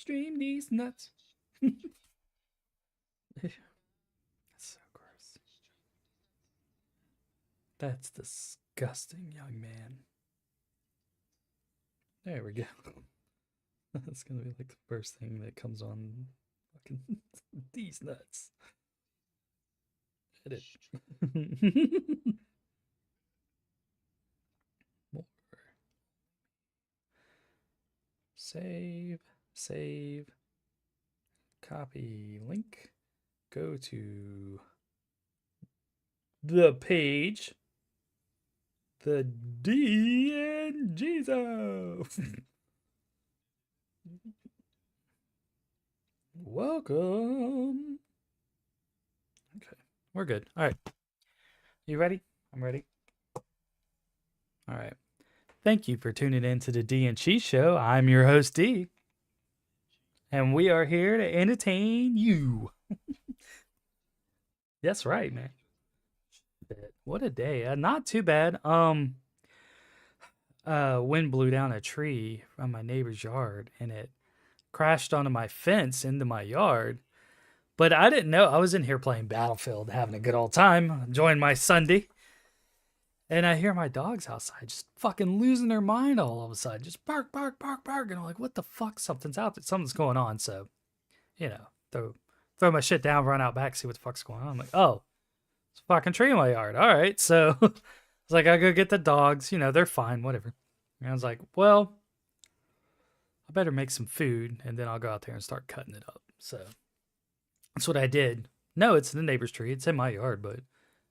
Stream these nuts. That's so gross. That's disgusting, young man. There we go. That's gonna be like the first thing that comes on. Fucking these nuts. Edit. More. Save, copy link, go to the page, the Dee and Chee Show. Welcome. Okay, we're good. All right. You ready? I'm ready. All right. Thank you for tuning in to the Dee and Chee Show. I'm your host, Dee. And we are here to entertain you. That's right, man. What a day. Not too bad. Wind blew down a tree from my neighbor's yard and it crashed onto my fence into my yard. But I didn't know. I was in here playing Battlefield, having a good old time, enjoying my Sunday. And I hear my dogs outside just fucking losing their mind all of a sudden. Just bark, bark, bark, bark. And I'm like, what the fuck? Something's out there. Something's going on. So, throw my shit down, run out back, see what the fuck's going on. I'm like, oh, it's a fucking tree in my yard. All right. So it's like, I go get the dogs. They're fine, whatever. And I was like, well, I better make some food and then I'll go out there and start cutting it up. So that's what I did. No, it's the neighbor's tree. It's in my yard, but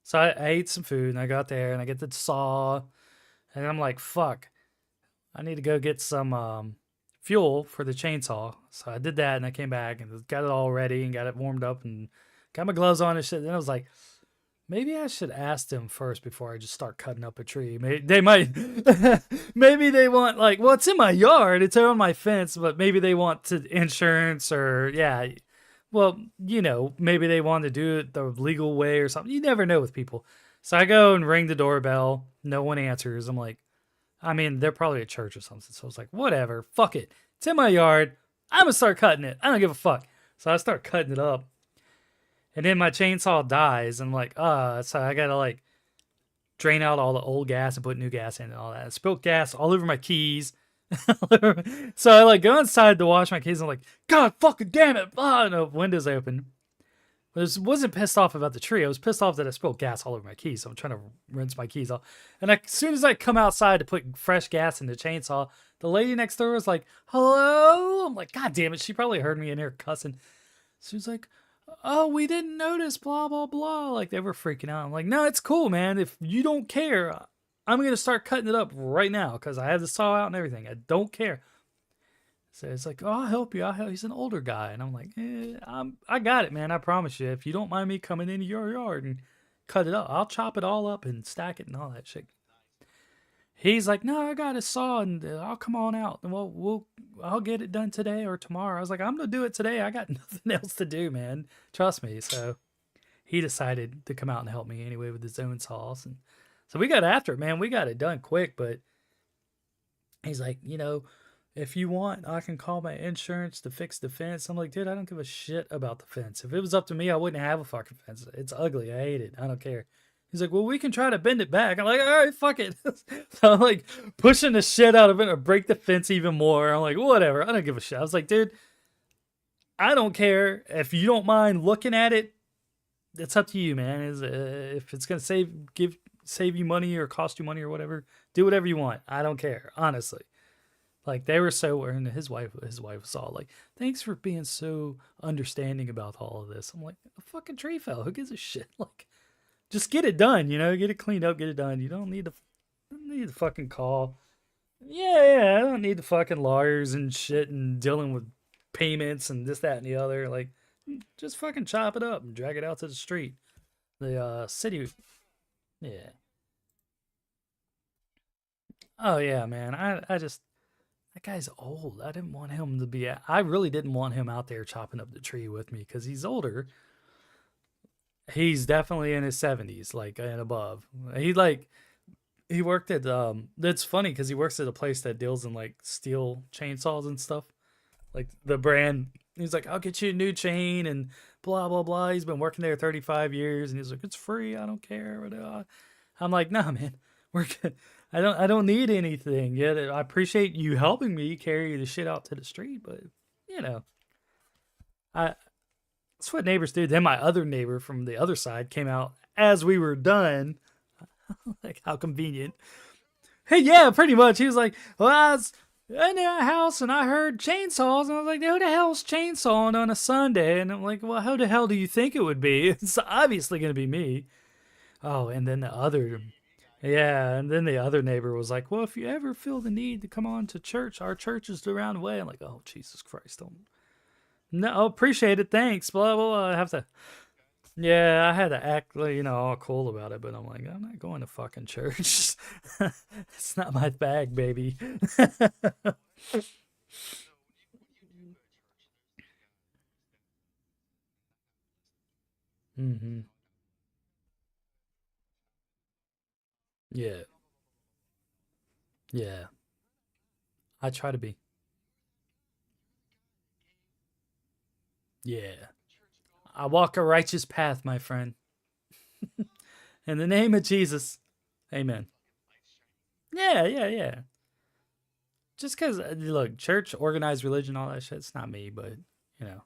so I ate some food and I got there and I get the saw and I'm like, fuck, I need to go get some fuel for the chainsaw. So I did that and I came back and got it all ready and got it warmed up and got my gloves on and shit. Then I was like, maybe I should ask them first before I just start cutting up a tree. Maybe they might, maybe they want like, well, it's in my yard, it's on my fence, but maybe they want insurance or yeah. Well, maybe they want to do it the legal way or something. You never know with people. So I go and ring the doorbell. No one answers. I'm like, they're probably at church or something. So I was like, whatever, fuck it. It's in my yard. I'm going to start cutting it. I don't give a fuck. So I start cutting it up. And then my chainsaw dies. And I'm like, so I got to like drain out all the old gas and put new gas in and all that. I spilled gas all over my keys. So I like go inside to wash my keys and I'm like, God fucking damn it. No, windows open. But I wasn't pissed off about the tree. I was pissed off that I spilled gas all over my keys. So I'm trying to rinse my keys off. And as soon as I come outside to put fresh gas in the chainsaw, the lady next door was like, hello? I'm like, God damn it. She probably heard me in here cussing. She was like, oh, we didn't notice, blah, blah, blah. Like they were freaking out. I'm like, no, it's cool, man. If you don't care, I'm going to start cutting it up right now because I have the saw out and everything. I don't care. So it's like, oh, I'll help you. He's an older guy. And I'm like, I got it, man. I promise you. If you don't mind me coming into your yard and cut it up, I'll chop it all up and stack it and all that shit. He's like, no, I got a saw and I'll come on out. And I'll get it done today or tomorrow. I was like, I'm going to do it today. I got nothing else to do, man. Trust me. So he decided to come out and help me anyway with his own saws. And so we got after it, man. We got it done quick, but he's like, if you want, I can call my insurance to fix the fence. I'm like, dude, I don't give a shit about the fence. If it was up to me, I wouldn't have a fucking fence. It's ugly. I hate it. I don't care. He's like, well, we can try to bend it back. I'm like, all right, fuck it. So I'm like pushing the shit out of it or break the fence even more. I'm like, whatever. I don't give a shit. I was like, dude, I don't care. If you don't mind looking at it, it's up to you, man. If it's going to save you money or cost you money or whatever, do whatever you want. I don't care, honestly. Like they were and his wife was all like, thanks for being so understanding about all of this. I'm like, a fucking tree fell. Who gives a shit? Like, just get it done, get it cleaned up, get it done. You don't need to fucking call. Yeah, I don't need the fucking lawyers and shit and dealing with payments and this, that, and the other. Like, just fucking chop it up and drag it out to the street. The city. Yeah. Oh yeah, man. I just that guy's old. I didn't want him to be. I really didn't want him out there chopping up the tree with me because he's older. He's definitely in his 70s, like and above. He worked at That's funny because he works at a place that deals in like steel chainsaws and stuff, like the brand. He's like, I'll get you a new chain and blah blah blah. He's been working there 35 years, and he's like, it's free. I don't care. I'm like, nah, man, we're good. I don't need anything. Yeah, I appreciate you helping me carry the shit out to the street, but you know, I that's what neighbors do. Then my other neighbor from the other side came out as we were done. Like, how convenient. Hey, yeah, pretty much. He was like, well, I was in a house and I heard chainsaws. And I was like, who the hell's chainsawing on a Sunday? And I'm like, well, how the hell do you think it would be? It's obviously going to be me. Oh, and then the other neighbor was like, well, if you ever feel the need to come on to church, our church is around the way. I'm like, oh, Jesus Christ. Don't. No, appreciate it. Thanks. Blah, blah, blah. I have to. Yeah, I had to act, all cool about it, but I'm like, I'm not going to fucking church. It's not my bag, baby. hmm Yeah, yeah. I try to be. Yeah. I walk a righteous path, my friend. In the name of Jesus. Amen. Yeah, yeah, yeah. Just because, look, church, organized religion, all that shit, it's not me, but, you know,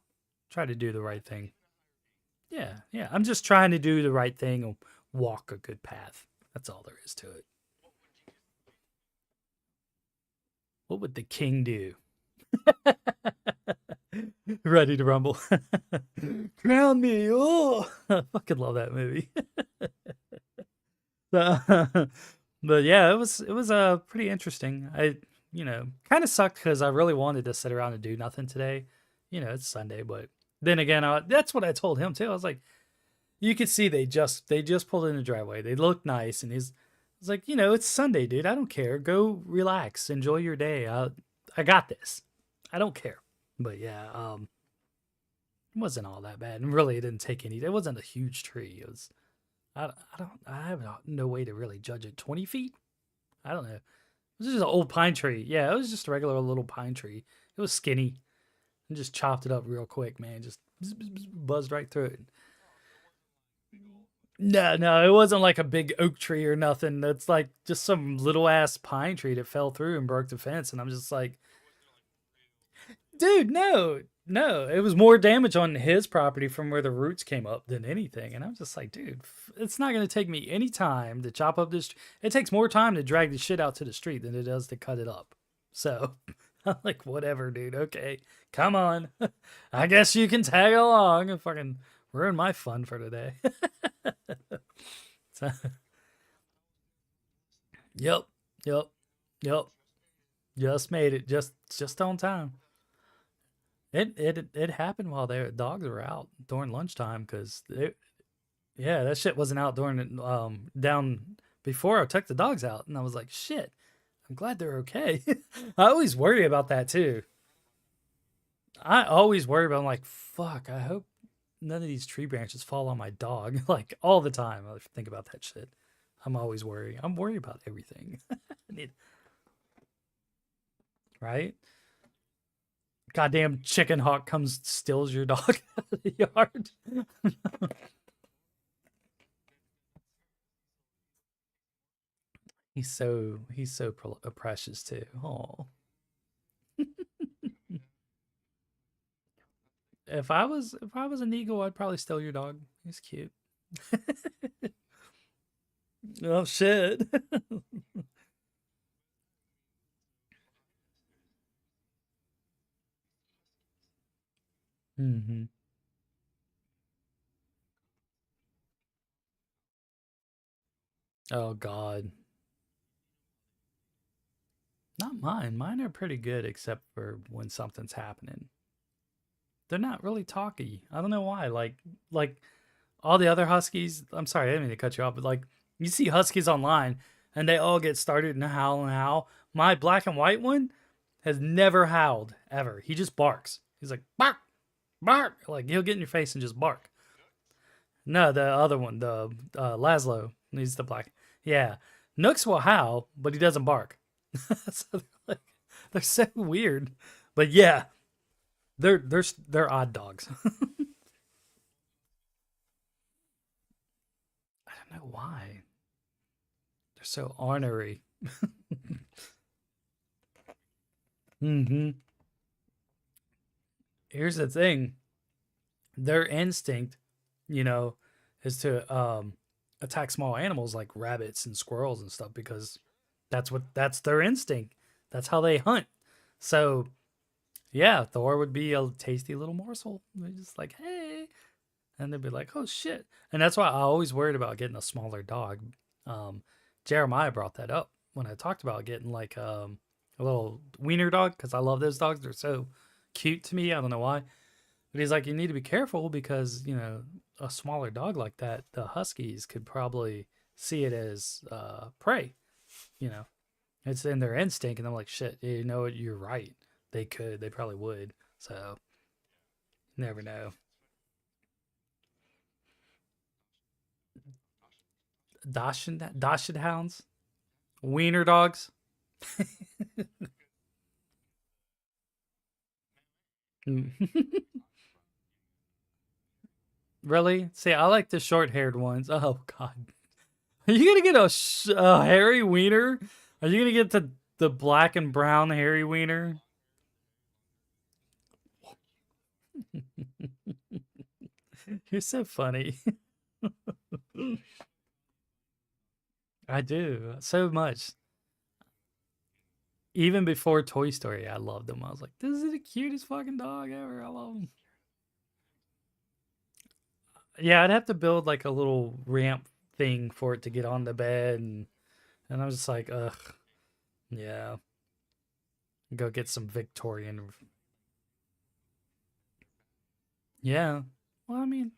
try to do the right thing. Yeah, yeah. I'm just trying to do the right thing and walk a good path. That's all there is to it. What would the king do? Ready to rumble. Crown me. Oh, I fucking love that movie. But yeah, it was pretty interesting. Kind of sucked because I really wanted to sit around and do nothing today. It's Sunday, but then again, that's what I told him too. I was like, you could see they just pulled in the driveway. They look nice, and he's like, it's Sunday, dude. I don't care. Go relax, enjoy your day. I got this. I don't care. But yeah, it wasn't all that bad, and really, it didn't take any. It wasn't a huge tree. It was. I have no way to really judge it. 20 feet? I don't know. It was just an old pine tree. Yeah, it was just a regular little pine tree. It was skinny, and just chopped it up real quick, man. Just buzzed right through it. No, no, it wasn't like a big oak tree or nothing. It's like just some little ass pine tree that fell through and broke the fence. And I'm just like, dude, no, no. It was more damage on his property from where the roots came up than anything. And I'm just like, dude, it's not going to take me any time to chop up this. It takes more time to drag the shit out to the street than it does to cut it up. So I'm like, whatever, dude. Okay, come on. I guess you can tag along and fucking ruin my fun for today. So, yep, yep, yep. Just made it, just on time. It happened while their dogs were out during lunchtime because yeah, that shit wasn't out during down before I took the dogs out, and I was like, shit. I'm glad they're okay. I always worry about that too. I always worry about, I'm like, fuck. I hope none of these tree branches fall on my dog. Like all the time, I think about that shit. I'm always worried. I'm worried about everything. Right? Goddamn chicken hawk comes steals your dog out of the yard. He's so precious too. Oh, if I was an eagle, I'd probably steal your dog. He's cute. Oh shit. hmm Oh god. Not mine. Mine are pretty good except for when something's happening. They're not really talky. I don't know why. Like all the other huskies, I'm sorry, I didn't mean to cut you off, but like you see huskies online and they all get started and howl and howl. My black and white one has never howled ever. He just barks. He's like bark, bark. Like he'll get in your face and just bark. No, the other one, the Laszlo, he's the black. Yeah, Nooks will howl, but he doesn't bark. So they're so weird. But yeah, They're odd dogs. I don't know why. They're so ornery. Hmm. Here's the thing. Their instinct, you know, is to attack small animals like rabbits and squirrels and stuff because that's their instinct. That's how they hunt. So yeah, Thor would be a tasty little morsel. They're just like, hey, and they'd be like, oh shit. And that's why I always worried about getting a smaller dog. Um, Jeremiah brought that up when I talked about getting like a little wiener dog because I love those dogs. They're so cute to me. I don't know why. But he's like, you need to be careful because, a smaller dog like that, the huskies could probably see it as prey. You know, it's in their instinct. And I'm like, shit, you know what? You're right. They probably would. So, never know. Dachshund hounds, wiener dogs. Really? See, I like the short haired ones. Oh, God. Are you going to get a hairy wiener? Are you going to get the black and brown hairy wiener? You're so funny. I do so much. Even before Toy Story, I loved them. I was like, this is the cutest fucking dog ever. I love him. Yeah, I'd have to build like a little ramp thing for it to get on the bed, and I was just like, ugh, yeah, go get some Victorian. Yeah, well, I mean,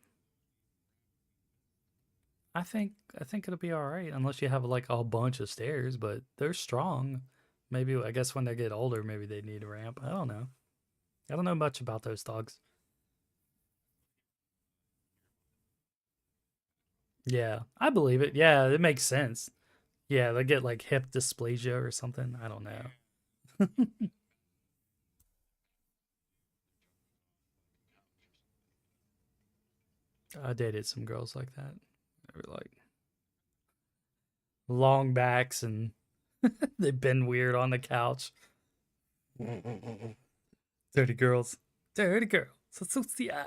I think it'll be all right unless you have like a bunch of stairs, but they're strong. Maybe I guess when they get older, maybe they need a ramp. I don't know. I don't know much about those dogs. Yeah, I believe it. Yeah, it makes sense. Yeah, they get like hip dysplasia or something. I don't know. I dated some girls like that. They were like long backs and they've been weird on the couch. Dirty girls. Dirty girls. So yeah.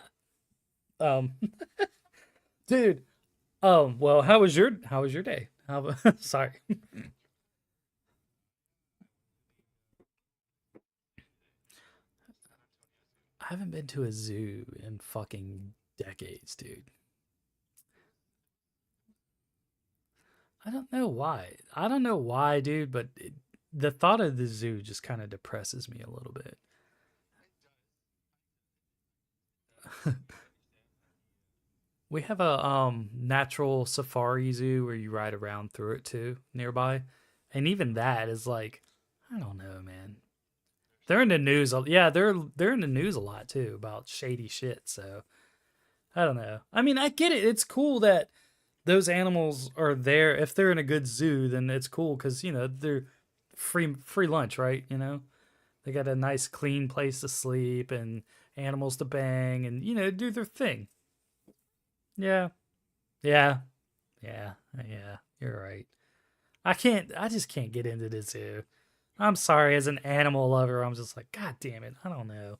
Um dude. Well, how was your day? Sorry. I haven't been to a zoo in fucking decades, dude. I don't know why. I don't know why, dude, but the thought of the zoo just kind of depresses me a little bit. We have a natural safari zoo where you ride around through it too nearby. And even that is like I don't know, man. They're in the news. Yeah, they're in the news a lot too about shady shit, so I don't know. I mean, I get it. It's cool that those animals are there. If they're in a good zoo, then it's cool cuz they're free lunch, right? They got a nice clean place to sleep and animals to bang and do their thing. Yeah. Yeah. Yeah, yeah, you're right. I just can't get into the zoo. I'm sorry, as an animal lover, I'm just like, God damn it, I don't know.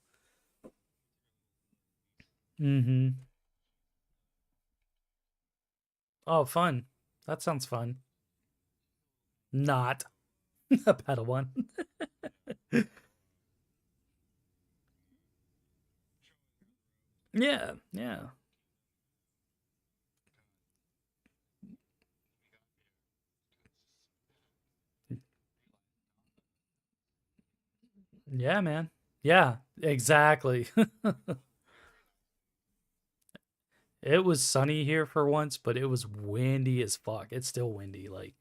Mm-hmm. Oh, fun. That sounds fun. Not a pedal one. Yeah, yeah. Yeah, man. Yeah, exactly. It was sunny here for once, but it was windy as fuck. It's still windy. Like,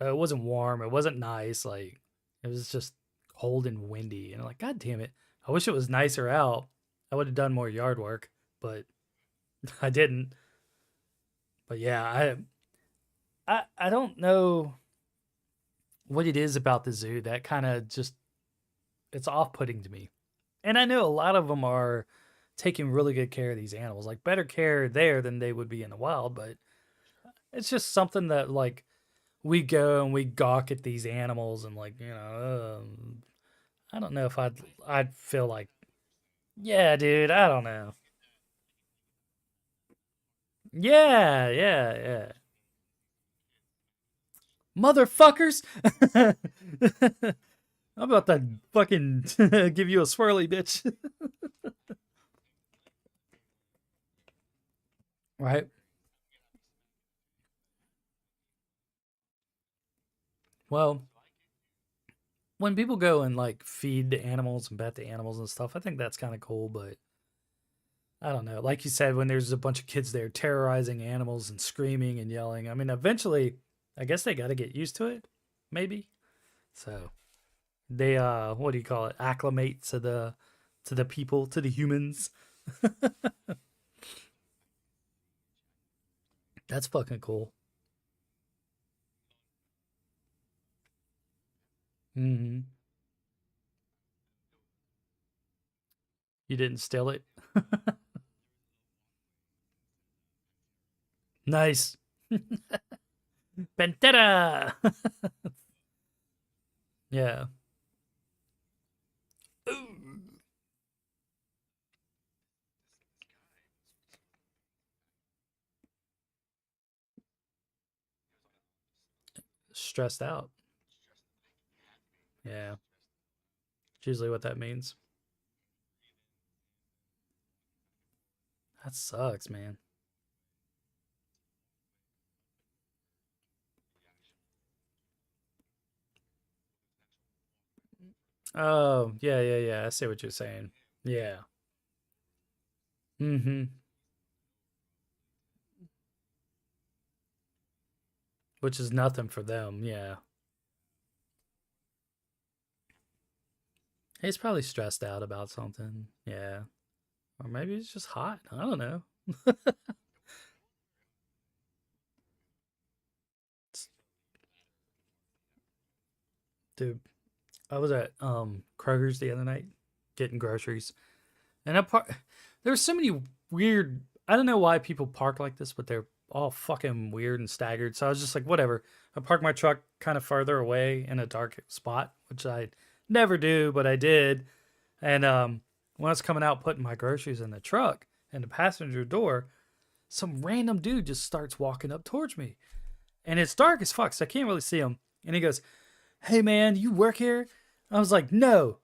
it wasn't warm. It wasn't nice. Like, it was just cold and windy. And I'm like, God damn it. I wish it was nicer out. I would have done more yard work, but I didn't. But yeah, I don't know what it is about the zoo that kind of just it's off-putting to me. And I know a lot of them are taking really good care of these animals, like better care there than they would be in the wild. But it's just something that like we go and we gawk at these animals and like I don't know if I'd feel like yeah, dude. I don't know. Yeah, yeah, yeah. Motherfuckers. I'm about to fucking give you a swirly, bitch. Right. Well, when people go and like feed the animals and pet the animals and stuff, I think that's kind of cool. But I don't know. Like you said, when there's a bunch of kids there terrorizing animals and screaming and yelling, I mean, eventually, I guess they got to get used to it, maybe. So they what do you call it? Acclimate to the people, to the humans. That's fucking cool. Hmm. You didn't steal it. Nice. Pentera. Yeah. Ooh. Stressed out. Yeah. It's usually what that means. That sucks, man. Oh, yeah, yeah, yeah. I see what you're saying. Yeah. Mm-hmm. Which is nothing for them. Yeah. He's probably stressed out about something. Yeah. Or maybe it's just hot. I don't know. Dude, I was at Kroger's the other night getting groceries. And there's so many weird. I don't know why people park like this, but they're all fucking weird and staggered. So I was just like, whatever. I parked my truck kind of farther away in a dark spot, which I never do, but I did. And when I was coming out putting my groceries in the truck and the passenger door, some random dude just starts walking up towards me, and it's dark as fuck, so I can't really see him. And he goes, "Hey man, you work here?" I was like, "No."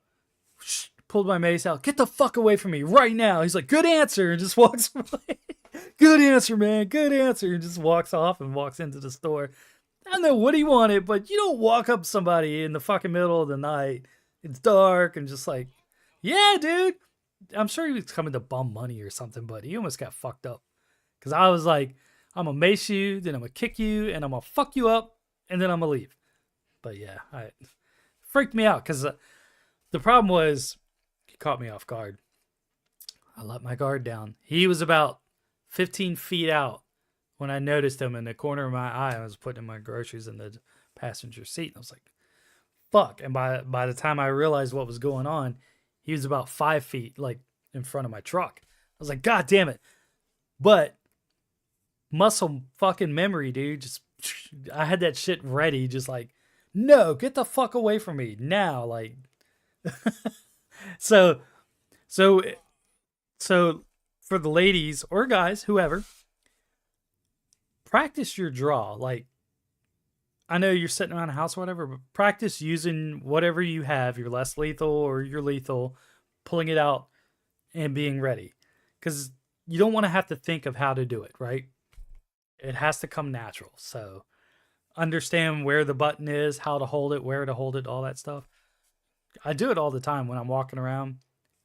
Pulled my mace out. "Get the fuck away from me right now." He's like, "Good answer," and just walks away. "Good answer, man. Good answer," and just walks off and walks into the store. I don't know what he wanted, but you don't walk up to somebody in the fucking middle of the night. It's dark and just like, yeah, dude. I'm sure he was coming to bum money or something, but he almost got fucked up. Because I was like, I'm going to mace you, then I'm going to kick you, and I'm going to fuck you up, and then I'm going to leave. But yeah, I freaked me out because the problem was he caught me off guard. I let my guard down. He was about 15 feet out when I noticed him in the corner of my eye. I was putting my groceries in the passenger seat. And I was like, fuck. And by the time I realized what was going on, he was about 5 feet like in front of my truck. I was like, God damn it. But muscle fucking memory, dude. Just I had that shit ready, just like, no, get the fuck away from me now. Like so so so for the ladies or guys, whoever, practice your draw. Like I know you're sitting around a house or whatever, but practice using whatever you have, your less lethal or your lethal, pulling it out and being ready. Because you don't want to have to think of how to do it, right? It has to come natural. So understand where the button is, how to hold it, where to hold it, all that stuff. I do it all the time when I'm walking around.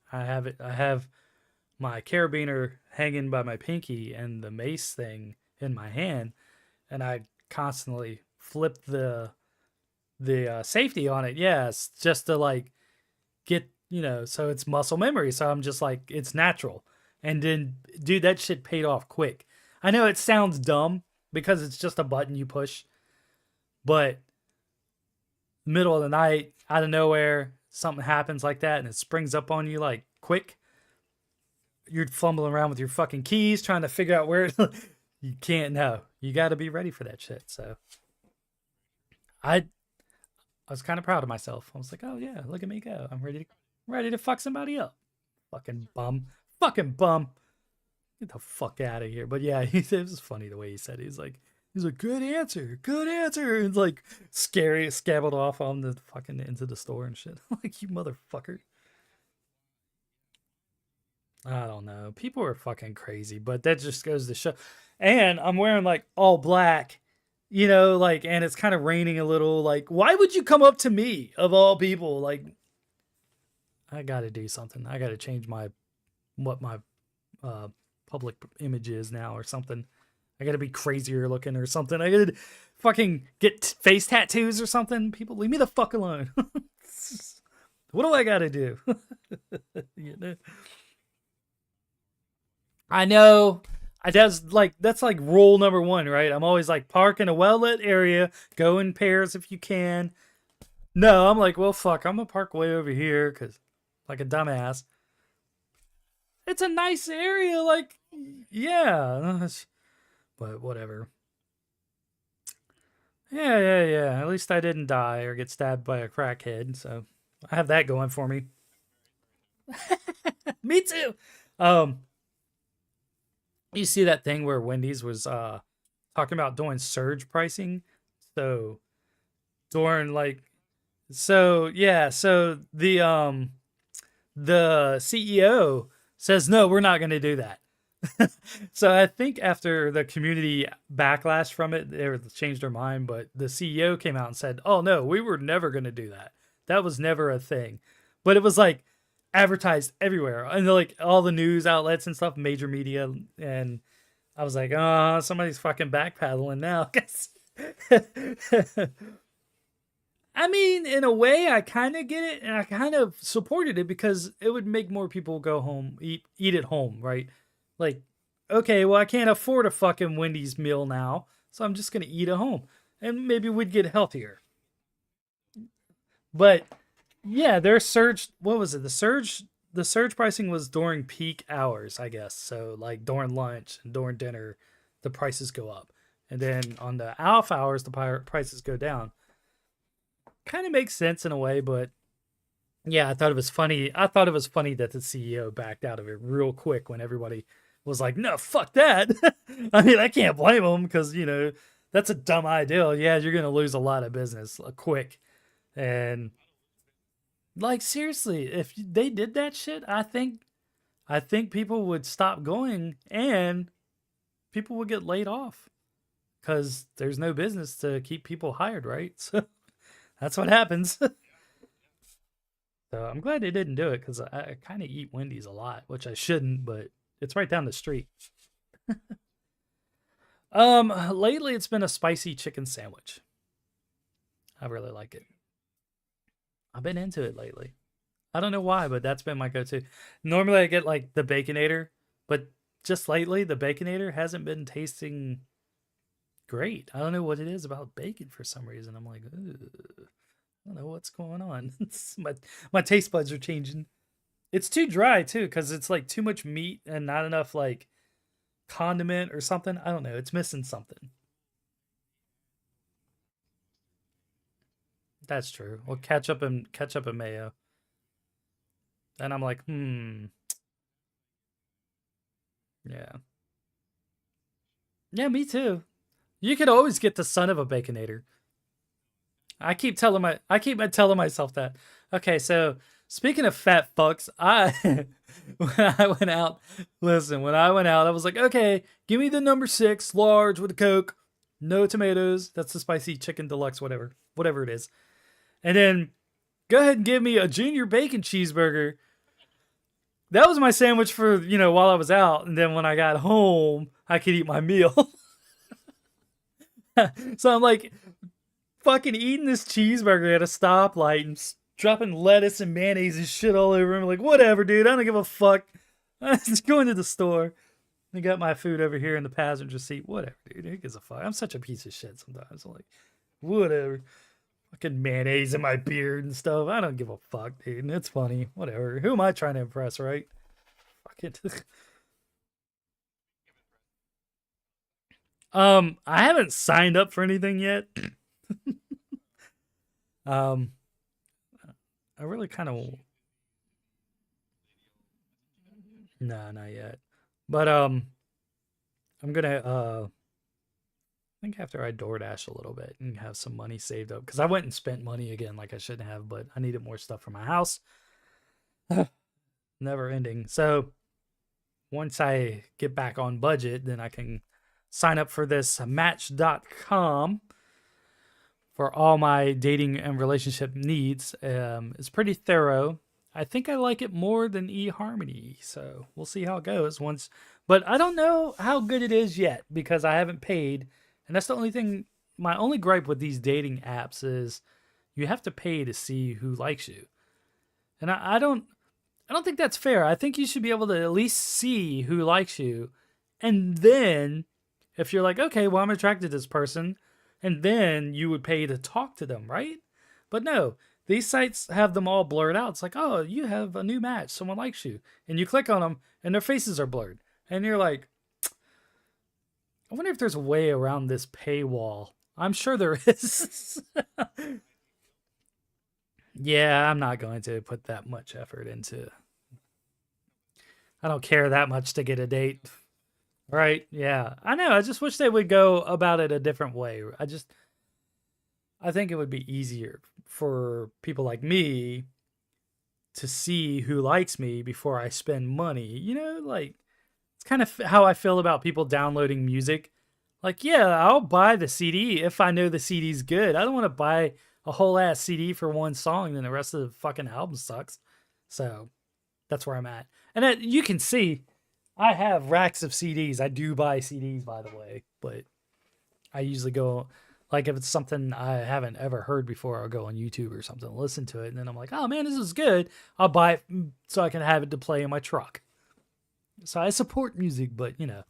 I have my carabiner hanging by my pinky and the mace thing in my hand, and I constantly flip the safety on it. Yes, just to like get so it's muscle memory. So I'm just like it's natural, and then dude, that shit paid off quick. I know it sounds dumb because it's just a button you push, but middle of the night, out of nowhere, something happens like that, and it springs up on you like quick. You're fumbling around with your fucking keys trying to figure out where you can't know. You got to be ready for that shit. So I I was kind of proud of myself. I was like, "Oh yeah, look at me go. I'm ready to fuck somebody up." Fucking bum. Fucking bum. Get the fuck out of here. But yeah, it was funny the way he said it. He's like, good answer, good answer. And like scary, scabbled off on the fucking into the store and shit. Like, you motherfucker. I don't know. People are fucking crazy, but that just goes to show. And I'm wearing like all black, like, and it's kind of raining a little. Like, why would you come up to me of all people? Like, I got to do something. I got to change what my uh, public image is now or something. I got to be crazier looking or something. I got to fucking get face tattoos or something. People, leave me the fuck alone. What do I got to do? you know? I know. That's like rule number one, right? I'm always like, park in a well lit area, go in pairs if you can. No, I'm like, well, fuck, I'm gonna park way over here because, like a dumbass. It's a nice area, like, yeah, but whatever. Yeah. At least I didn't die or get stabbed by a crackhead, so I have that going for me. Me too. Um, you see that thing where Wendy's was talking about doing surge pricing, so during like, so yeah, so the CEO says no, we're not going to do that. So I think after the community backlash from it, they changed their mind. But the CEO came out and said, "Oh no, we were never going to do that. That was never a thing." But it was like advertised everywhere, and like all the news outlets and stuff, major media. And I was like, "Oh, somebody's fucking backpedaling now." I mean, in a way, I kind of get it, and I kind of supported it because it would make more people go home, eat at home, right? Like, okay, well, I can't afford a fucking Wendy's meal now, so I'm just gonna eat at home, and maybe we'd get healthier. But yeah, their surge. What was it? The surge pricing was during peak hours, I guess. So like during lunch and during dinner, the prices go up, and then on the off hours, the prices go down. Kind of makes sense in a way, but yeah, I thought it was funny. I thought it was funny that the CEO backed out of it real quick when everybody was like, "No, fuck that." I mean, I can't blame him because that's a dumb idea. Yeah, you're gonna lose a lot of business quick, and like seriously, if they did that shit, I think people would stop going and people would get laid off because there's no business to keep people hired, right? So that's what happens. So I'm glad they didn't do it because I kind of eat Wendy's a lot, which I shouldn't, but it's right down the street. Lately it's been a spicy chicken sandwich. I really like it. I've been into it lately. I don't know why, but that's been my go-to. Normally I get like the Baconator, but just lately the Baconator hasn't been tasting great. I don't know what it is about bacon for some reason. I'm like, ugh. I don't know what's going on. My taste buds are changing. It's too dry too, because it's like too much meat and not enough like condiment or something. I don't know. It's missing something. That's true. Well, ketchup and mayo. And I'm like, yeah, yeah, me too. You could always get the son of a baconator. I keep telling myself that. Okay, so speaking of fat fucks, when I went out, listen, when I went out, I was like, okay, give me the number 6 large with a Coke, no tomatoes. That's the spicy chicken deluxe, whatever it is. And then go ahead and give me a junior bacon cheeseburger. That was my sandwich for while I was out, and then when I got home, I could eat my meal. So I'm like, fucking eating this cheeseburger at a stoplight and dropping lettuce and mayonnaise and shit all over him. Like, whatever, dude. I don't give a fuck. I just going to the store. I got my food over here in the passenger seat. Whatever, dude. Who gives a fuck? I'm such a piece of shit sometimes. I'm like, whatever. Fucking mayonnaise in my beard and stuff. I don't give a fuck, dude. It's funny. Whatever. Who am I trying to impress, right? Fuck it. I haven't signed up for anything yet. um, I really kind of no, not yet. But I'm gonna I think after I DoorDash a little bit and have some money saved up because I went and spent money again like I shouldn't have, but I needed more stuff for my house. Never ending. So once I get back on budget, then I can sign up for this Match.com for all my dating and relationship needs. It's pretty thorough. I think I like it more than eHarmony, so we'll see how it goes once. But I don't know how good it is yet because I haven't paid, and that's the only thing. My only gripe with these dating apps is you have to pay to see who likes you, and I don't think that's fair. I think you should be able to at least see who likes you, and then if you're like, okay, well I'm attracted to this person, and then you would pay to talk to them, right? But no, these sites have them all blurred out. It's like, oh, you have a new match. Someone likes you. And you click on them and their faces are blurred. And you're like, I wonder if there's a way around this paywall. I'm sure there is. Yeah, I'm not going to put that much effort into. I don't care that much to get a date. Right? Yeah. I know. I just wish they would go about it a different way. I think it would be easier for people like me to see who likes me before I spend money. You know, like it's kind of how I feel about people downloading music. Like, yeah, I'll buy the CD if I know the CD's good. I don't want to buy a whole ass CD for one song and then the rest of the fucking album sucks. So that's where I'm at. And you can see I have racks of CDs. I do buy CDs, by the way, but I usually go, like, if it's something I haven't ever heard before, I'll go on YouTube or something, listen to it, and then I'm like, oh man, this is good. I'll buy it so I can have it to play in my truck. So I support music, but you know,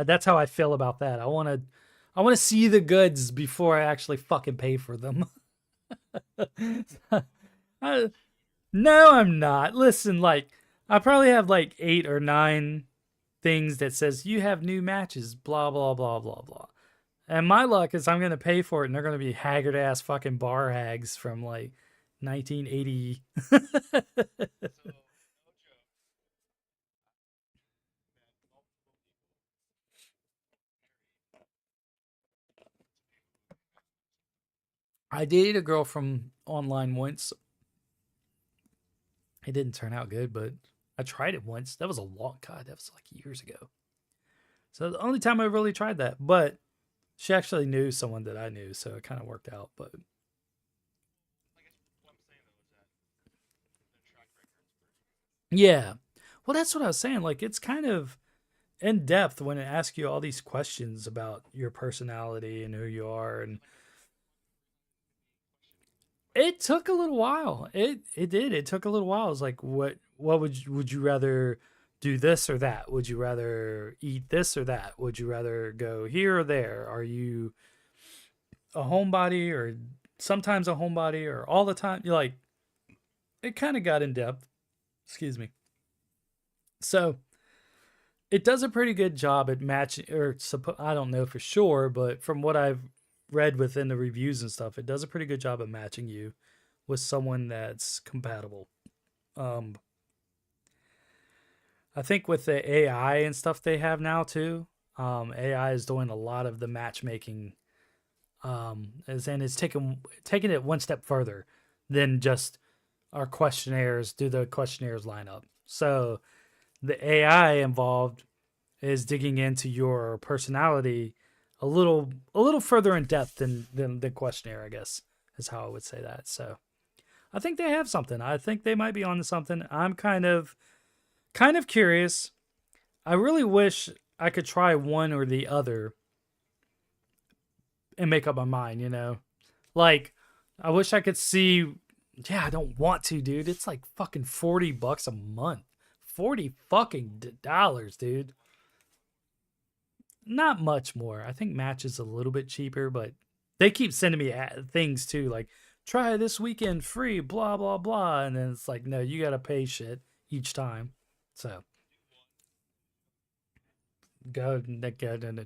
that's how I feel about that. I want to see the goods before I actually fucking pay for them. I, no, I'm not. Listen, like, I probably have like 8 or 9 things that says you have new matches, blah blah blah blah blah. And my luck is I'm gonna pay for it, and they're gonna be haggard ass fucking bar hags from like 1980. I dated a girl from online once. It didn't turn out good, but I tried it once. That was a long God. That was like years ago. So the only time I really tried that, but she actually knew someone that I knew, so it kind of worked out. But yeah, well, that's what I was saying. Like, it's kind of in depth when it asks you all these questions about your personality and who you are, and it took a little while. It did. It took a little while. It's like, what would you rather do this or that? Would you rather eat this or that? Would you rather go here or there? Are you a homebody or sometimes a homebody or all the time? You're like, it kind of got in depth. Excuse me. So it does a pretty good job at matching, or I don't know for sure, but from what I've read within the reviews and stuff, it does a pretty good job at matching you with someone that's compatible. Um, I think with the AI and stuff they have now too, AI is doing a lot of the matchmaking, and it's taking it one step further than just our questionnaires. Do the questionnaires line up? So the AI involved is digging into your personality a little further in depth than the questionnaire, I guess, is how I would say that. So I think they have something. I think they might be onto something. I'm kind of curious. I really wish I could try one or the other and make up my mind, you know? Like, I wish I could see. Yeah, I don't want to, dude. It's like fucking $40 a month. 40 fucking dollars, dude. Not much more. I think Match is a little bit cheaper, but They keep sending me things too, like try this weekend free, blah blah blah, and then it's like, no, you gotta pay shit each time. So go and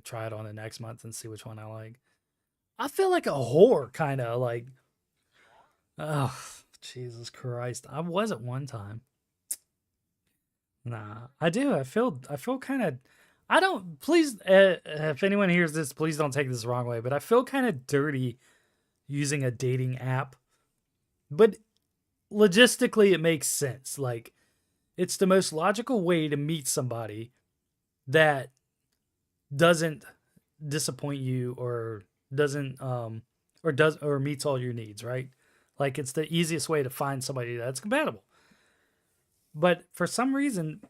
try it on the next month and see which one I like. I feel like a whore, kind of like, oh Jesus Christ, I was at one time. Nah, I do. I feel kind of. I don't. Please, if anyone hears this, please don't take this the wrong way. But I feel kind of dirty using a dating app. But logistically, it makes sense. Like, it's the most logical way to meet somebody that doesn't disappoint you or doesn't or meets all your needs. Right? Like, it's the easiest way to find somebody that's compatible. But for some reason,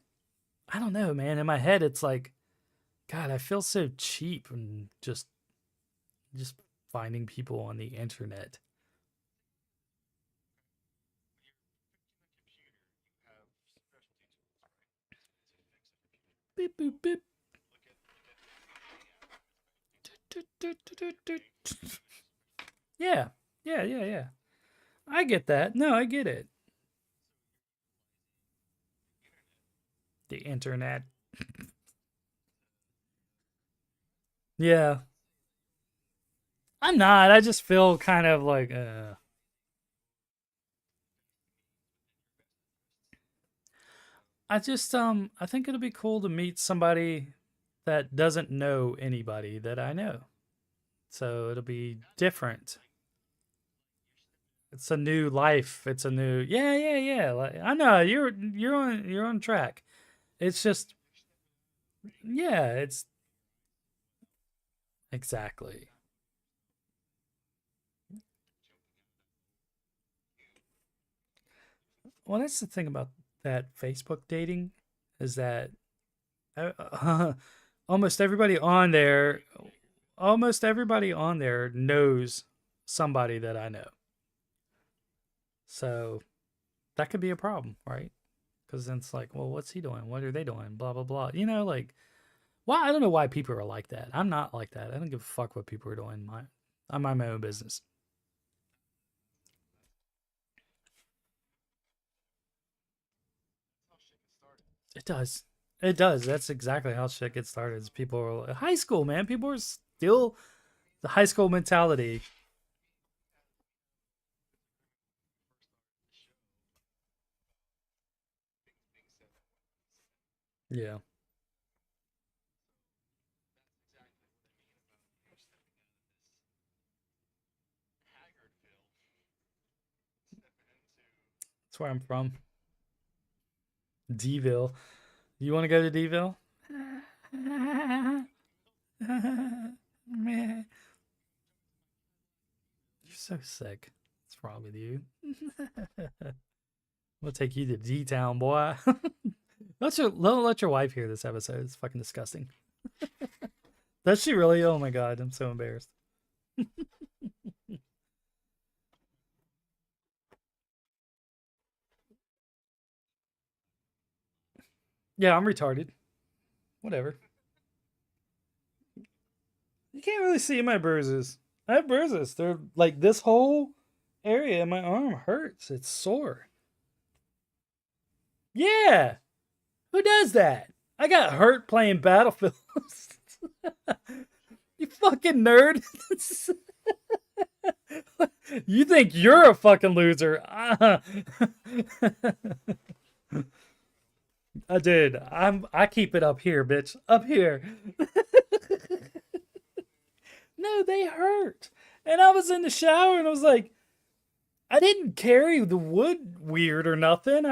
I don't know, man. In my head, it's like, God, I feel so cheap and just finding people on the internet. Beep boop beep. Yeah, yeah. I get that. No, I get it. The internet. Yeah, I'm not. I just feel kind of like, I think it'll be cool to meet somebody that doesn't know anybody that I know. So it'll be different. It's a new life. It's a new, yeah. Like, I know you're on track. It's just, yeah, it's exactly. Well, that's the thing about that Facebook dating is that uh, almost everybody on there, almost everybody on there knows somebody that I know. So that could be a problem, right? Because then it's like, well, what's he doing? What are they doing? Blah blah blah. Like, why? I don't know why people are like that. I'm not like that. I don't give a fuck what people are doing. I mind my own business. It does. It does. That's exactly how shit gets started. Is people are like, high school, man. People are still the high school mentality. Yeah. That's where I'm from. Deville. You want to go to Deville? Man, you're so sick. What's wrong with you? We'll take you to D Town, boy. Let your wife hear this episode. It's fucking disgusting. Does she really? Oh my god, I'm so embarrassed. Yeah, I'm retarded. Whatever. You can't really see my bruises. I have bruises. They're like this whole area in my arm hurts. It's sore. Yeah. Who does that? I got hurt playing Battlefield. You fucking nerd. You think you're a fucking loser. I did. I keep it up here, bitch. Up here. No, they hurt. And I was in the shower and I was like, I didn't carry the wood weird or nothing.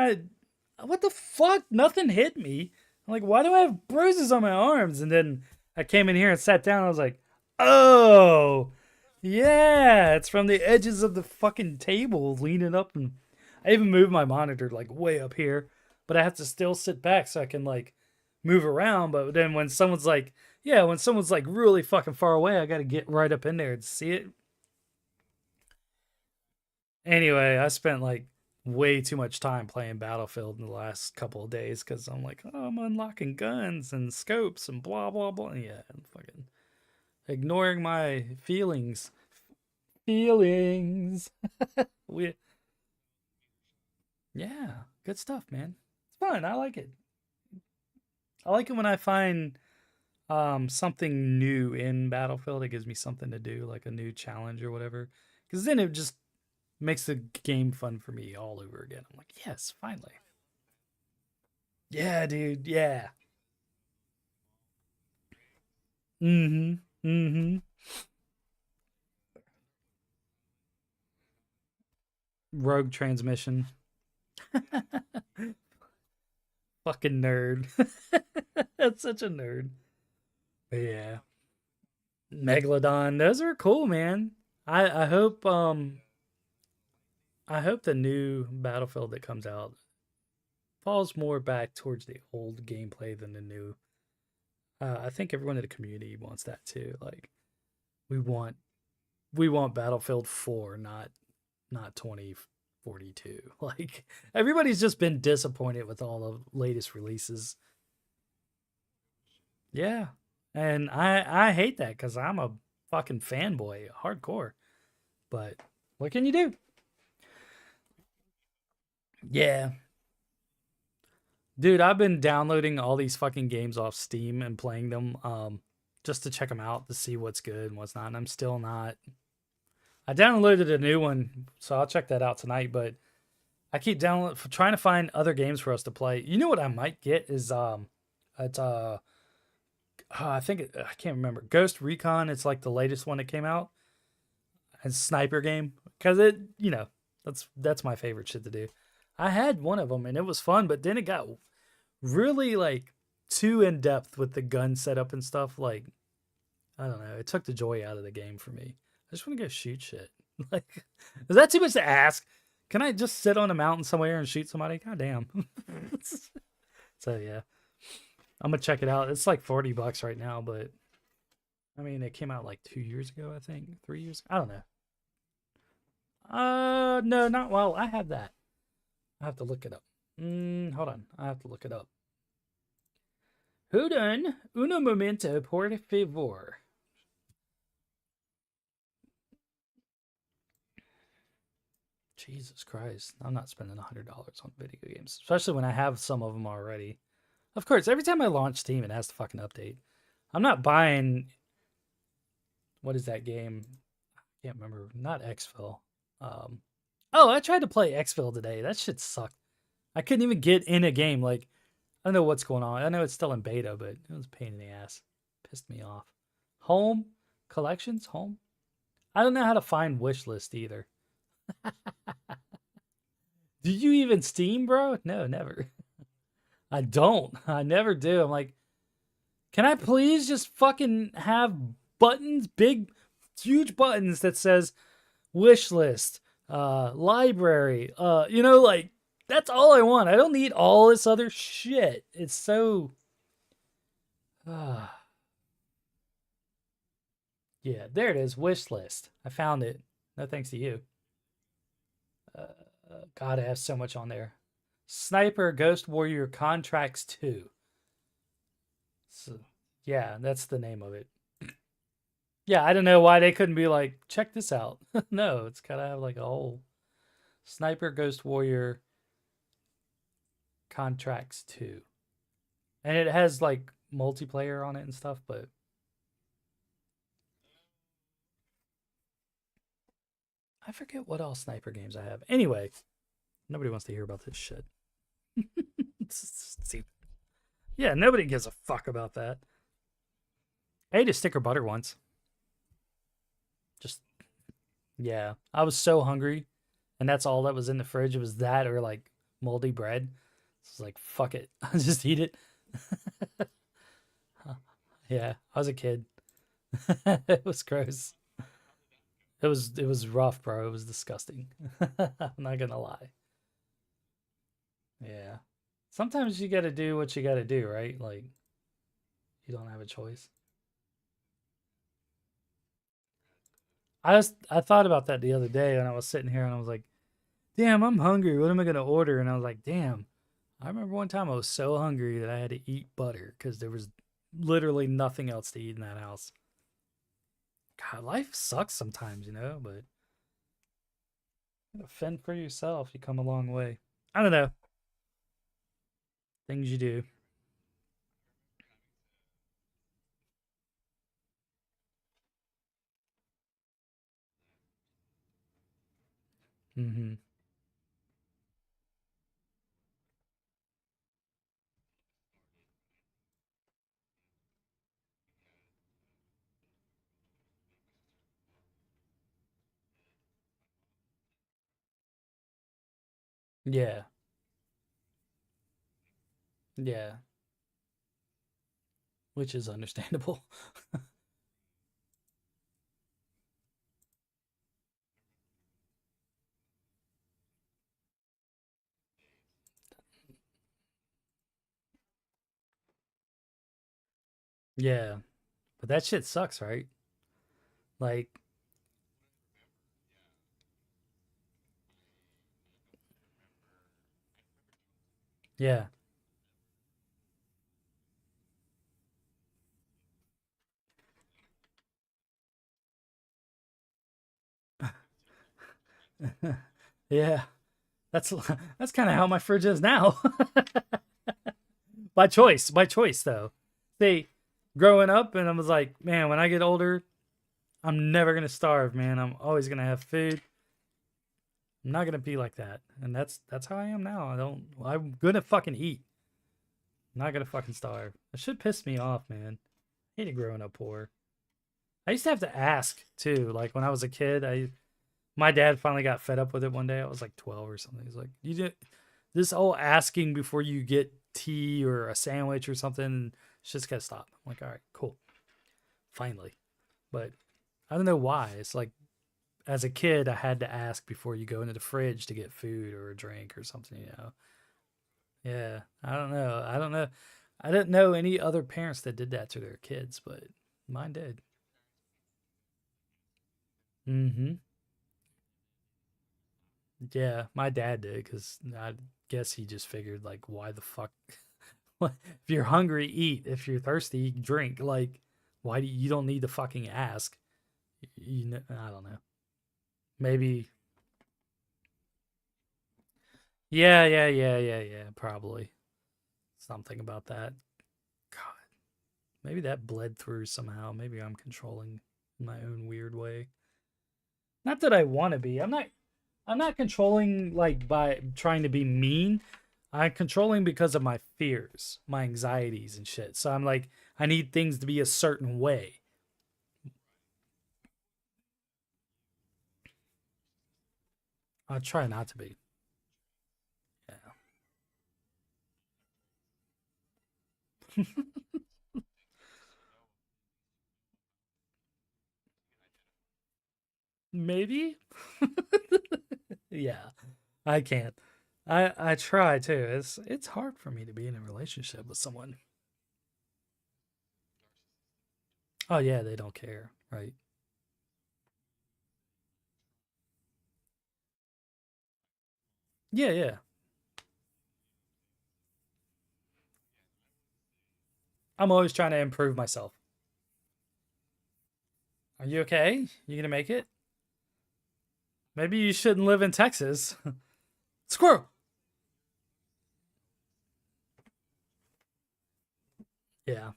What the fuck? Nothing hit me. I'm like, why do I have bruises on my arms? And then I came in here and sat down. And I was like, oh, yeah, it's from the edges of the fucking table leaning up. And I even moved my monitor like way up here, but I have to still sit back so I can like move around. But then when someone's like, yeah, when someone's like really fucking far away, I got to get right up in there and see it. Anyway, I spent like way too much time playing Battlefield in the last couple of days because I'm like, oh, I'm unlocking guns and scopes and blah blah blah. Yeah, I'm fucking ignoring my feelings. Feelings. we, yeah, good stuff, man. It's fun. I like it. I like it when I find something new in Battlefield. It gives me something to do, like a new challenge or whatever. Because then it just makes the game fun for me all over again. I'm like, yes, finally. Yeah, dude. Yeah. Mm-hmm. Mm-hmm. Rogue transmission. Fucking nerd. That's such a nerd. But yeah. Megalodon. Those are cool, man. I hope I hope the new Battlefield that comes out falls more back towards the old gameplay than the new. I think everyone in the community wants that too. Like we want we want Battlefield 4, not 2042. Like everybody's just been disappointed with all the latest releases. Yeah. And I hate that cuz I'm a fucking fanboy, hardcore. But what can you do? Yeah. Dude, I've been downloading all these fucking games off Steam and playing them just to check them out to see what's good and what's not. And I'm still not. I downloaded a new one, so I'll check that out tonight, but I keep trying to find other games for us to play. You know what I might get is it's I think I can't remember. Ghost Recon, it's like the latest one that came out. It's a sniper game cuz it, that's my favorite shit to do. I had one of them and it was fun, but then it got really like too in depth with the gun setup and stuff. Like, I don't know. It took the joy out of the game for me. I just want to go shoot shit. Like, is that too much to ask? Can I just sit on a mountain somewhere and shoot somebody? God damn. So yeah, I'm gonna check it out. It's like $40 right now, but I mean, it came out like 2 years ago, I think, 3 years. I don't know. No, not well. I have that. I have to look it up. Hold on. I have to look it up. Hold on. Uno momento, por favor. Jesus Christ. I'm not spending $100 on video games, especially when I have some of them already. Of course, every time I launch Steam, it has to fucking update. I'm not buying. What is that game? I can't remember. Not Xfil. Oh, I tried to play Xfil today. That shit sucked. I couldn't even get in a game. Like, I don't know what's going on. I know it's still in beta, but it was a pain in the ass. Pissed me off. Home? Collections? Home? I don't know how to find wish list either. Do you even Steam, bro? No, never. I don't. I never do. I'm like, can I please just fucking have buttons, big, huge buttons that says wish list, library, like, that's all I want. I don't need all this other shit. It's so. Yeah, there it is. Wish list. I found it. No thanks to you. God, I have so much on there. Sniper Ghost Warrior Contracts 2. So, yeah, that's the name of it. Yeah, I don't know why they couldn't be like, check this out. No, it's gotta have like a whole Sniper Ghost Warrior Contracts 2. And it has like multiplayer on it and stuff, but I forget what all sniper games I have. Anyway, nobody wants to hear about this shit. Yeah, nobody gives a fuck about that. I ate a sticker butter once. Just, yeah. I was so hungry, and that's all that was in the fridge. It was that or like moldy bread. So I was like, fuck it. I'll just eat it. Yeah, I was a kid. It was gross. It was rough, bro. It was disgusting. I'm not gonna lie. Yeah. Sometimes you gotta do what you gotta do, right? Like you don't have a choice. I thought about that the other day when I was sitting here and I was like, damn, I'm hungry. What am I gonna order? And I was like, damn. I remember one time I was so hungry that I had to eat butter because there was literally nothing else to eat in that house. God, life sucks sometimes, but Fend for yourself. You come a long way. I don't know. Things you do. Hmm. Yeah. Yeah. Which is understandable. Yeah. But that shit sucks, right? Like, yeah. Yeah. That's that's kind of how my fridge is now. By choice. By choice though. See, growing up and I was like, man, when I get older, I'm never gonna starve, man. I'm always gonna have food. I'm not gonna be like that. And that's how I am now. I'm gonna fucking eat. I'm not gonna fucking starve. That should piss me off, man. I hated growing up poor. I used to have to ask too. Like when I was a kid, I my dad finally got fed up with it one day. I was like 12 or something. He's like, "You did this whole asking before you get tea or a sandwich or something. It's just gotta stop." I'm like, "All right, cool, finally." But I don't know why. It's like as a kid, I had to ask before you go into the fridge to get food or a drink or something. Yeah. I don't know. I don't know. I didn't know any other parents that did that to their kids, but mine did. Mm-hmm. Yeah, my dad did because I guess he just figured like, why the fuck? If you're hungry, eat. If you're thirsty, drink. Like, why do you don't need to fucking ask? You know, I don't know. Maybe. Yeah. Probably something about that. God, maybe that bled through somehow. Maybe I'm controlling in my own weird way. Not that I want to be. I'm not controlling like by trying to be mean. I'm controlling because of my fears, my anxieties and shit. So I'm like, I need things to be a certain way. I try not to be. Yeah. Maybe. Yeah. I can't. I try too. It's hard for me to be in a relationship with someone. Oh yeah, they don't care, right? Yeah. I'm always trying to improve myself. Are you okay? You gonna make it? Maybe you shouldn't live in Texas. Squirrel. Yeah.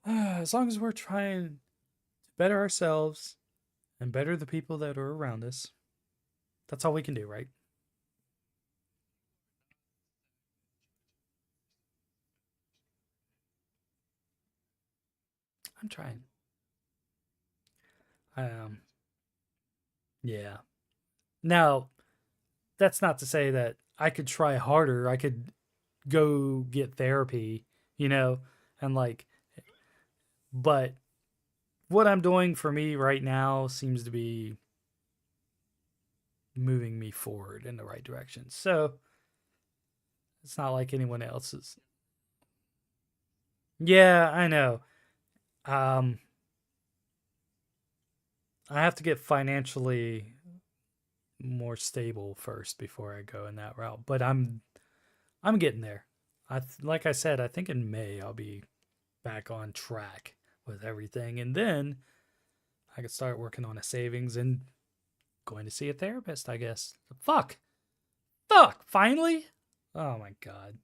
As long as we're trying to better ourselves and better the people that are around us, that's all we can do, right? I'm trying. Um, yeah. Now, that's not to say that I could try harder. I could go get therapy, you know, and like, but what I'm doing for me right now seems to be moving me forward in the right direction. So it's not like anyone else's. Yeah, I know. Um, I have to get financially more stable first before I go in that route. But I'm getting there. Like I said, I think in May I'll be back on track with everything, and then I could start working on a savings. And going to see a therapist, I guess. Fuck. Finally? Oh my God.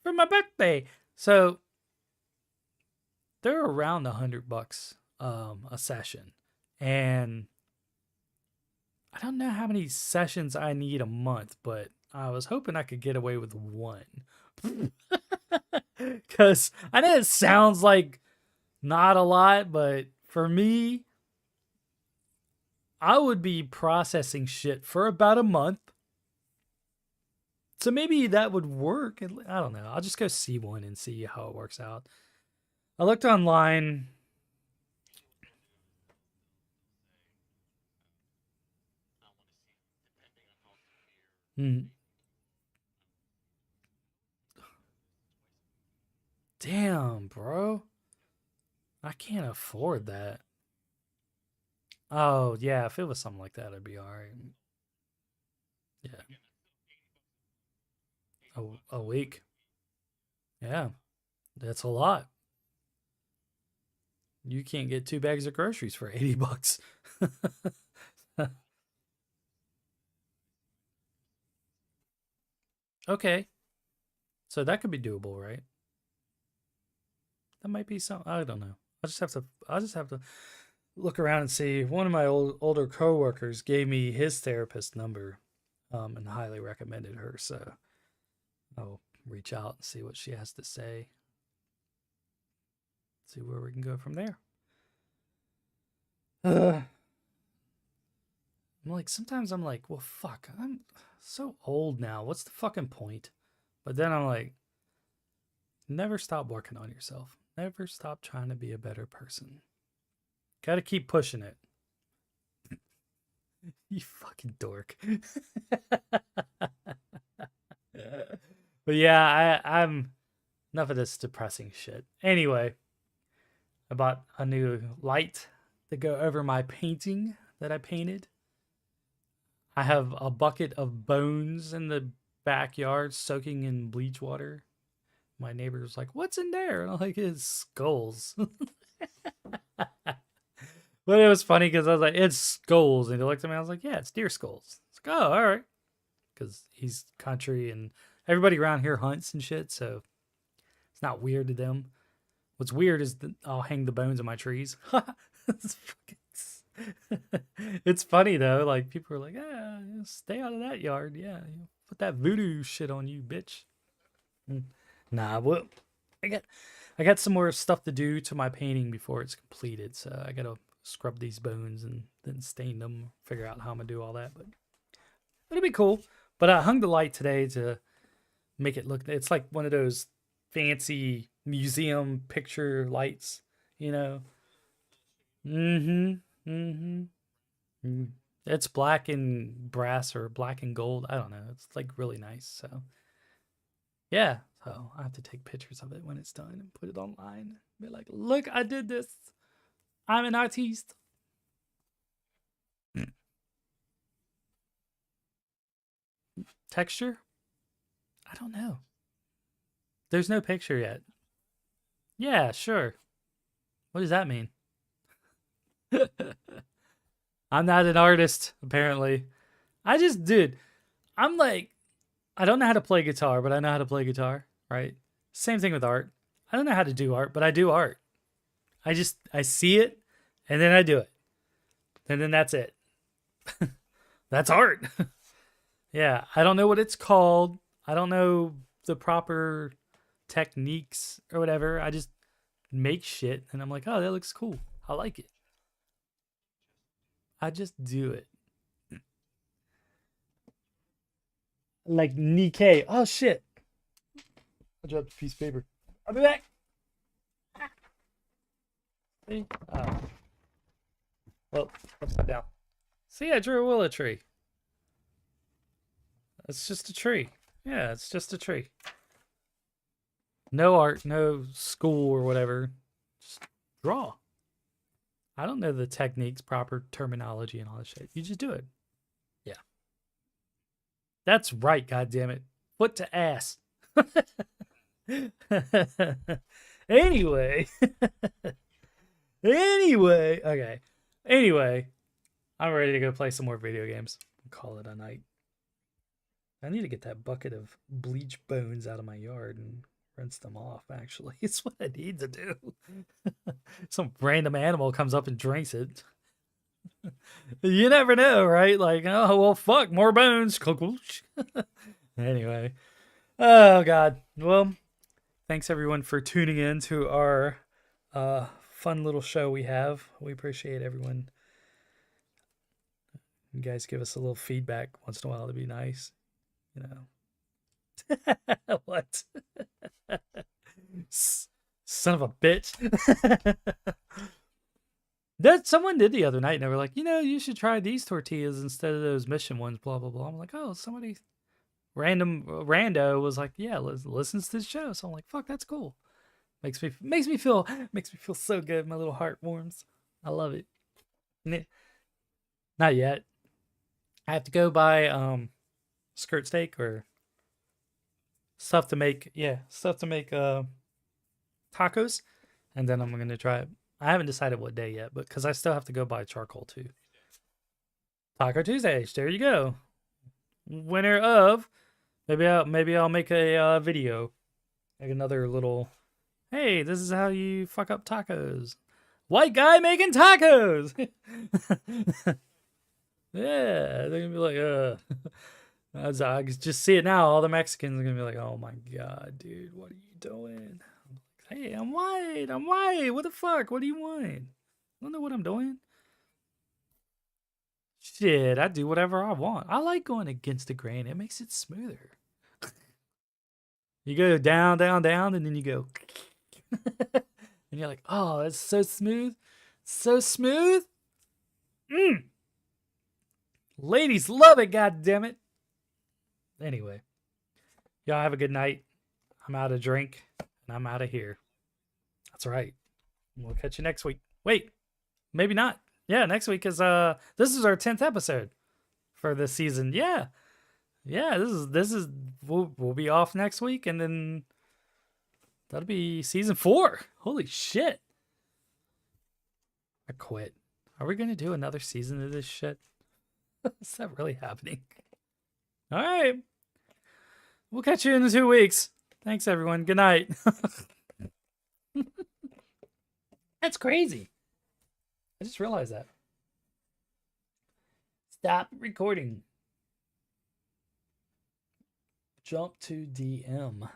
For my birthday. So they're around $100 a session. And I don't know how many sessions I need a month, but I was hoping I could get away with one. Because I know it sounds like not a lot, but for me, I would be processing shit for about a month. So maybe that would work. I don't know. I'll just go see one and see how it works out. I looked online. Hmm. Damn, bro. I can't afford that. Oh, yeah. If it was something like that, it'd be all right. Yeah. A week. Yeah. That's a lot. You can't get 2 bags of groceries for $80. Okay. So that could be doable, right? That might be some. I don't know. I'll just have to look around and see. One of my older coworkers gave me his therapist number, and highly recommended her. So I'll reach out and see what she has to say. See where we can go from there. I'm like, sometimes I'm like, well, fuck, I'm so old now. What's the fucking point? But then I'm like, never stop working on yourself. Never stop trying to be a better person. Got to keep pushing it. You fucking dork. But yeah, I'm enough of this depressing shit. Anyway, I bought a new light to go over my painting that I painted. I have a bucket of bones in the backyard soaking in bleach water. My neighbor's like, "What's in there?" And I'm like, "It's skulls." But it was funny because I was like, "It's skulls," and he looked at me. I was like, "Yeah, it's deer skulls." It's like, "Oh, all right," because he's country and everybody around here hunts and shit, so it's not weird to them. What's weird is that I'll hang the bones on my trees. It's funny though. Like people are like, "Ah, stay out of that yard." Yeah, put that voodoo shit on you, bitch. Nah, well, I got some more stuff to do to my painting before it's completed. So I gotta scrub these bones and then stain them. Figure out how I'm gonna do all that, but it'll be cool. But I hung the light today to make it look. It's like one of those fancy museum picture lights, you know. Mm-hmm. Mm-hmm. Mm. It's black and brass or black and gold. I don't know. It's like really nice. So yeah. So I have to take pictures of it when it's done and put it online. Be like, look, I did this. I'm an artiste. Texture? I don't know. There's no picture yet. Yeah, sure. What does that mean? I'm not an artist, apparently. I just did. I'm like, I don't know how to play guitar, but I know how to play guitar, right? Same thing with art. I don't know how to do art, but I do art. I see it and then I do it. And then that's it. That's art. Yeah, I don't know what it's called. I don't know the proper techniques or whatever. I just make shit and I'm like, "Oh, that looks cool. I like it." I just do it. Like Nikkei. Oh shit. I dropped a piece of paper. I'll be back. See? Oh. Well, upside down. See, I drew a willow tree. It's just a tree. Yeah, it's just a tree. No art, no school or whatever. Just draw. I don't know the techniques, proper terminology, and all that shit. You just do it. Yeah. That's right, goddammit. Foot to ass. Anyway. Anyway. Okay. Anyway. I'm ready to go play some more video games. Call it a night. I need to get that bucket of bleach bones out of my yard and rinse them off, actually. It's what I need to do. Some random animal comes up and drinks it. You never know, right? Like, oh, well, fuck, more bones. Anyway. Oh, God. Well, thanks, everyone, for tuning in to our fun little show we have. We appreciate everyone. You guys give us a little feedback once in a while to be nice. You know. What? Son of a bitch. That someone did the other night and they were like, you should try these tortillas instead of those mission ones, blah blah blah. I'm like, oh, somebody rando was like, yeah, listens to the show. So I'm like, fuck, that's cool. Makes me feel so good. My little heart warms. I love it. Not yet. I have to go buy skirt steak or stuff to make tacos, and then I'm gonna try it. I haven't decided what day yet, but because I still have to go buy charcoal too. Taco Tuesdays, there you go. Winner of maybe I'll make a video, like another little. Hey, this is how you fuck up tacos. White guy making tacos. Yeah, they're gonna be like, I just see it now. All the Mexicans are gonna be like, oh my god, dude, what are you doing? Hey, I'm white. What the fuck? What do you want? I don't know what I'm doing. Shit, I do whatever I want. I like going against the grain. It makes it smoother. You go down, down, down, and then you go. And you're like, oh, that's so smooth. So smooth. Ladies love it, god damn it. Anyway, y'all have a good night. I'm out of drink, and I'm out of here. That's right. We'll catch you next week. Wait, maybe not. Yeah, next week is this is our 10th episode for this season. Yeah. This is we'll be off next week, and then that'll be season 4. Holy shit. I quit. Are we gonna do another season of this shit? Is that really happening? All right. We'll catch you in 2 weeks. Thanks, everyone. Good night. That's crazy. I just realized that. Stop recording. Jump to DM.